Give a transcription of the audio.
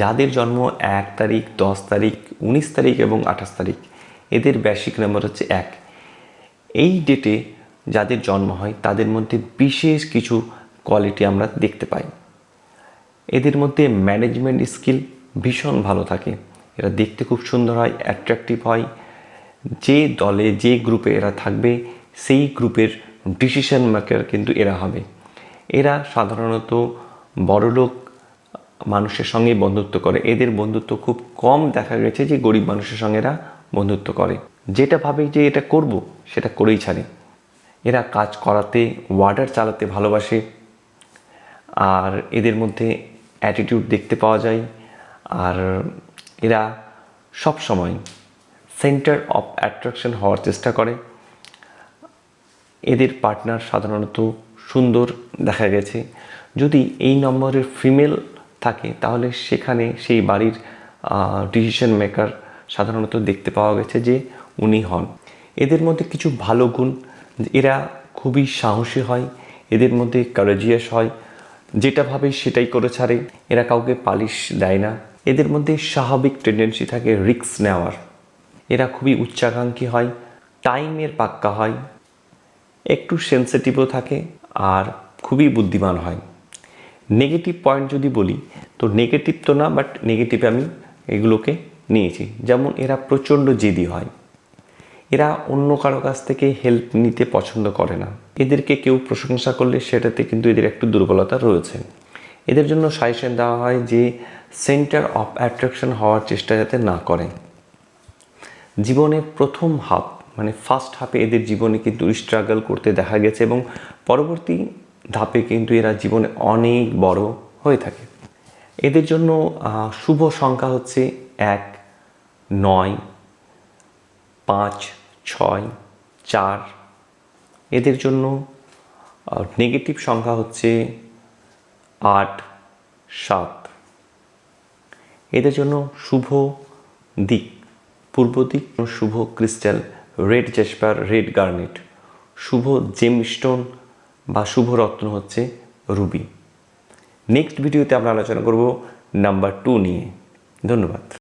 যাদের জন্ম 1 তারিখ, 10 তারিখ, 19 তারিখ এবং 28 তারিখ, এদের বেসিক নাম্বার হচ্ছে 1। এই ডেটে যাদের জন্ম হয় তাদের মধ্যে বিশেষ কিছু কোয়ালিটি আমরা দেখতে পাই। এদের মধ্যে ম্যানেজমেন্ট স্কিল ভীষণ ভালো থাকে। এরা দেখতে খুব সুন্দর হয়, অ্যাট্রাকটিভ হয়। যে দলে, যে গ্রুপে এরা থাকবে সেই গ্রুপের ডিসিশন মেকার কিন্তু এরা হবে। এরা সাধারণত বড়লোক মানুষের সঙ্গে বন্ধুত্ব করে। এদের বন্ধুত্ব খুব কম দেখা গেছে যে গরিব মানুষের সঙ্গে এরা বন্ধুত্ব করে। যেটা ভাবে যে এটা করব সেটা করেই ছাড়ে। এরা কাজ করাতে, ওয়ার্ডার চালাতে ভালোবাসে। আর এদের মধ্যে অ্যাটিটিউড দেখতে পাওয়া যায়। আর এরা সব সময় সেন্টার অফ অ্যাট্রাকশন হওয়ার চেষ্টা করে। এদের পার্টনার সাধারণত সুন্দর দেখা গেছে। যদি এই নম্বরের ফিমেল থাকে তাহলে সেখানে সেই বাড়ির ডিসিশন মেকার সাধারণত দেখতে পাওয়া গেছে যে উনি হন। এদের মধ্যে কিছু ভালো গুণ, এরা খুবই সাহসী হয়, এদের মধ্যে কারেজিয়াস হয়, যেটা ভাবে সেটাই করে ছাড়ে। এরা কাউকে পালিশ দেয় না। এদের মধ্যে স্বাভাবিক টেন্ডেন্সি থাকে রিস্ক নেওয়ার। এরা খুবই উচ্চাকাঙ্ক্ষী হয়, টাইমের পাক্কা হয়, একটু সেন্সিটিভও থাকে আর খুবই বুদ্ধিমান হয়। নেগেটিভ পয়েন্ট যদি বলি তো নেগেটিভ তো না, বাট নেগেটিভে আমি এগুলোকে নিয়েছি। যেমন এরা প্রচণ্ড জেদি হয়। এরা অন্য কারো কাছ থেকে হেল্প নিতে পছন্দ করে না। এদেরকে কেউ প্রশংসা করলে সেটাতে কিন্তু এদের একটু দুর্বলতা রয়েছে। এদের জন্য সাজেশন দেওয়া হয় যে সেন্টার অফ অ্যাট্রাকশন হওয়ার চেষ্টা যাতে না করে। জীবনে প্রথম হাফ মানে ফার্স্ট হাফে এদের জীবনে কিন্তু স্ট্রাগল করতে দেখা গেছে এবং পরবর্তী ধাপে কিন্তু এরা জীবনে অনেক বড় হয়ে থাকে। এদের জন্য শুভ সংখ্যা হচ্ছে 1, 9, 5, 6, 4। এদের জন্য নেগেটিভ সংখ্যা হচ্ছে 8, 7। এদের জন্য শুভ দিক পূর্ব দিক, শুভ crystal red jasper, red garnet. শুভ জেমস্টোন বা শুভ রত্ন হচ্ছে রুবি। নেক্সট ভিডিওতে আমরা আলোচনা করব নাম্বার 2 নিয়ে। ধন্যবাদ।